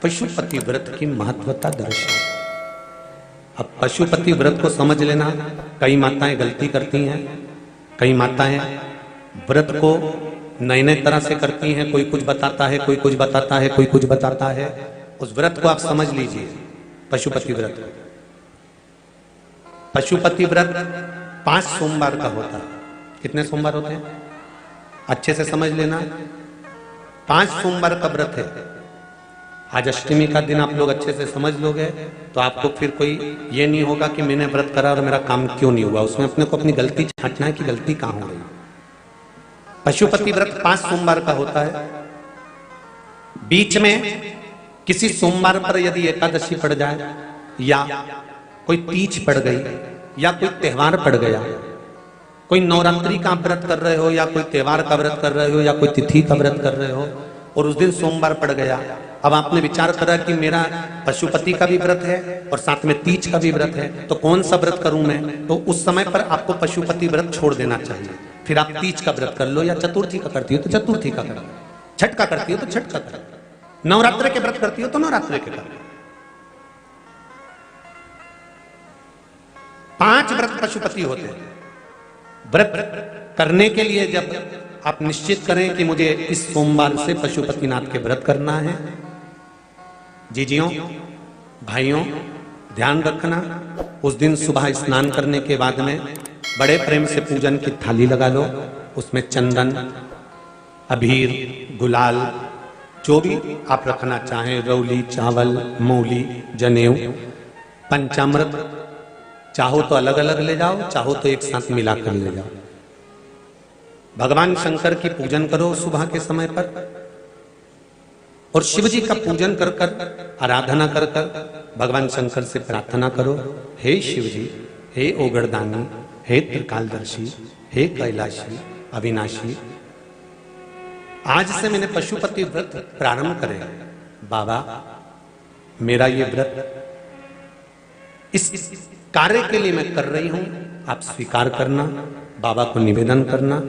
पशुपति व्रत की महत्वता दर्शाओ। अब पशुपति व्रत को समझ लेना। कई माताएं गलती करती हैं, कई माताएं व्रत को नए नए तरह से करती हैं। कोई कुछ बताता है, कोई कुछ बताता है, कोई कुछ बताता है। उस व्रत को आप समझ लीजिए, पशुपति व्रत। पशुपति व्रत 5 सोमवार का होता है। कितने सोमवार होते हैं अच्छे से समझ लेना। 5 सोमवार का व्रत है। आज अष्टमी का दिन आप लोग अच्छे से समझ लोगे तो आपको फिर कोई ये नहीं होगा कि मैंने व्रत करा और मेरा काम क्यों नहीं हुआ। उसमें अपने को अपनी गलती छांटना है कि गलती कहां हो गई। पशुपति व्रत 5 सोमवार का होता है। बीच में किसी सोमवार पर यदि एकादशी पड़ जाए या कोई तीज पड़ गई या कोई त्योहार पड़ गया, कोई नवरात्रि का व्रत कर रहे हो या कोई त्योहार का व्रत कर रहे हो या कोई तिथि का व्रत कर रहे हो और उस दिन सोमवार पड़ गया, अब आपने विचार करा कि मेरा पशुपति का भी व्रत है और साथ में तीज का भी व्रत है, तो कौन सा व्रत करूं मैं। तो उस समय पर आपको पशुपति व्रत छोड़ देना चाहिए। फिर आप तीज का व्रत कर लो या चतुर्थी का करती हो तो चतुर्थी का कर लो, छठ का करती हो तो छठ का कर लो, नवरात्रि के व्रत करती हो तो नवरात्रि के कर लो। 5 व्रत पशुपति होते हैं। व्रत करने के लिए जब आप निश्चित करें कि मुझे इस सोमवार से पशुपतिनाथ के व्रत करना है, जीजियों भाइयों ध्यान रखना, उस दिन सुबह स्नान करने के बाद में बड़े प्रेम से पूजन की थाली लगा लो। उसमें चंदन, अबीर, गुलाल, जो भी आप रखना चाहें, रौली, चावल, मौली, जनेऊ, पंचामृत, चाहो तो अलग अलग ले जाओ, चाहो तो एक साथ मिलाकर ले जाओ। भगवान शंकर की पूजन करो सुबह के समय पर और शिव जी का पूजन कर कर आराधना कर कर भगवान शंकर से प्रार्थना करो, हे शिव जी, हे ओगरदानी, हे त्रिकालदर्शी, हे कैलाशी, अविनाशी, आज से मैंने पशुपति व्रत प्रारंभ करे। बाबा मेरा ये व्रत इस कार्य के लिए मैं कर रही हूं, आप स्वीकार करना। बाबा को निवेदन करना।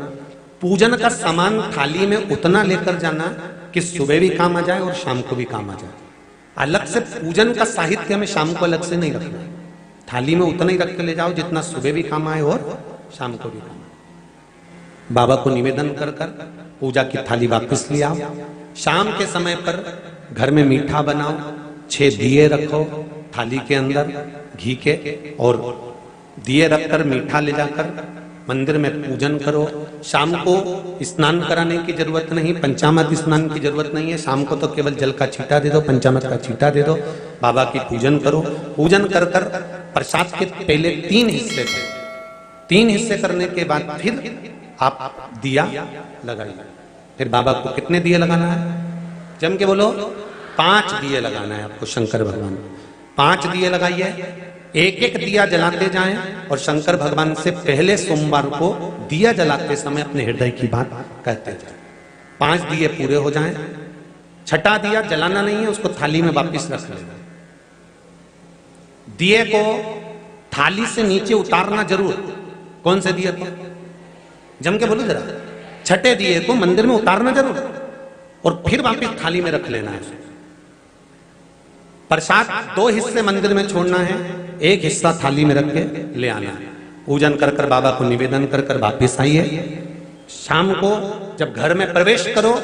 पूजन का सामान थाली में उतना लेकर जाना कि सुबह भी काम आ जाए और शाम को भी काम आ जाए। अलग से पूजन का साहित्य में शाम को अलग से नहीं रखना। थाली में उतना ही रख के ले जाओ जितना सुबह भी काम आए और शाम को भी काम आए। बाबा को निवेदन कर कर पूजा की थाली वापस ले आओ। शाम के समय पर घर में मीठा बनाओ, 6 दिए रखो थाली के अंदर घी के, और दिए रखकर मीठा ले जाकर मंदिर में पूजन करो। शाम को स्नान कराने की जरूरत नहीं, पंचामृत स्नान की जरूरत नहीं है। शाम को तो केवल जल का छींटा दे दो, पंचामृत का छींटा दे दो, बाबा की पूजन करो। पूजन कर कर प्रसाद के पहले 3 हिस्से करो। 3 हिस्से करने के बाद फिर आप दिया लगाइए। फिर बाबा को कितने दिए लगाना है? जम के बोलो, 5 दिए लगाना है आपको शंकर भगवान। 5 दिए लगाइए, एक एक दिया जलाते जाएं और शंकर भगवान से पहले सोमवार को दिया जलाते समय अपने हृदय की बात कहते जाएं। 5 दिए पूरे हो जाएं। छठा दिया जलाना नहीं है, उसको थाली में वापस रख लेना। दिए को थाली से नीचे उतारना जरूर। कौन से दिए को? जम के बोलो जरा। छठे दिए को मंदिर में उतारना जरूर और फिर वापस थाली में रख लेना है। प्रसाद 2 हिस्से मंदिर में छोड़ना है, 1 हिस्सा थाली में रख के ले आना है। पूजन कर कर बाबा को निवेदन कर कर वापिस आइए। शाम को जब घर में प्रवेश करो,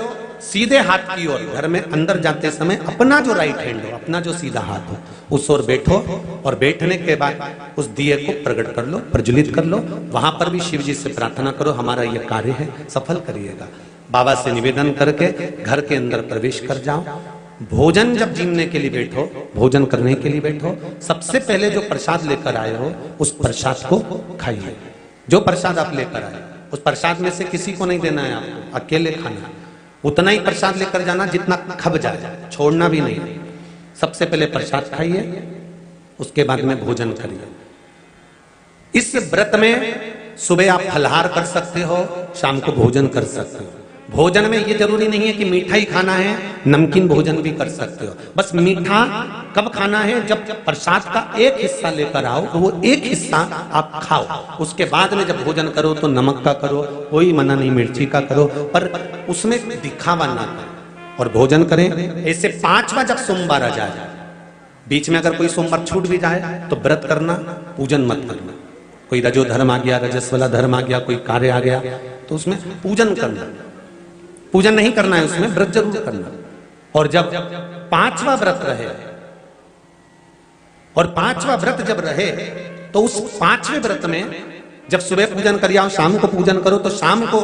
सीधे हाथ की ओर घर में अंदर जाते समय अपना जो राइट हैंड हो, अपना जो सीधा हाथ हो, उस ओर बैठो और बैठने के बाद उस दिए को प्रकट कर लो, प्रज्वलित कर लो। वहां पर भी शिव जी से प्रार्थना करो, हमारा यह कार्य है सफल करिएगा। बाबा से निवेदन करके घर के अंदर प्रवेश कर जाओ। भोजन जब जीवने के लिए बैठो, भोजन करने के लिए बैठो, सबसे पहले जो प्रसाद लेकर आए हो उस प्रसाद को खाइए। जो प्रसाद आप लेकर आए उस प्रसाद में से किसी को नहीं देना है आपको, अकेले खाना। उतना ही प्रसाद लेकर जाना जितना खब जाए, छोड़ना भी नहीं। सबसे पहले प्रसाद खाइए, उसके बाद में भोजन करिए। इस व्रत में सुबह आप फलाहार कर सकते हो, शाम को भोजन कर सकते हो। भोजन में ये जरूरी नहीं है कि मीठा ही खाना है, नमकीन भोजन भी कर सकते हो। बस मीठा कब खाना है? जब प्रसाद का 1 हिस्सा लेकर आओ तो वो 1 हिस्सा आप खाओ। उसके बाद में जब भोजन करो तो नमक का करो, कोई मना नहीं, मिर्ची का करो, पर उसमें दिखावा ना करो। और भोजन करें। ऐसे 5वां जब सोमवार आ जाए, बीच में अगर कोई सोमवार छूट भी जाए तो व्रत करना, पूजन मत करना। कोई रजो धर्म आ गया, रजस वाला धर्म आ गया, कोई कार्य आ गया तो उसमें पूजन करना, पूजन नहीं करना है, उसमें व्रत जरूर करना। और जब 5वां व्रत रहे, और 5वां व्रत जब रहे तो उस 5वें व्रत में जब सुबह पूजन कर आओ, शाम को पूजन करो, तो शाम को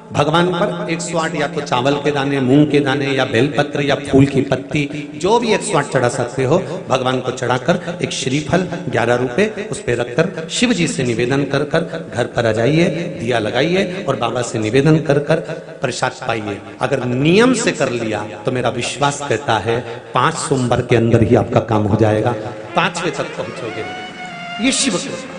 भगवान पर 108 या तो चावल के दाने, मूंग के दाने, या बेलपत्र, या फूल की पत्ती, जो भी 108 चढ़ा सकते हो भगवान को चढ़ाकर एक श्रीफल 11 रुपए उस पर रखकर शिव जी से निवेदन कर कर घर पर आ जाइए, दिया लगाइए और बाबा से निवेदन कर कर प्रसाद पाइए। अगर नियम से कर लिया तो मेरा विश्वास कहता है 5 सोमवार के अंदर ही आपका काम हो जाएगा, 5वें तक पहुंचोगे। ये शिव कृपा।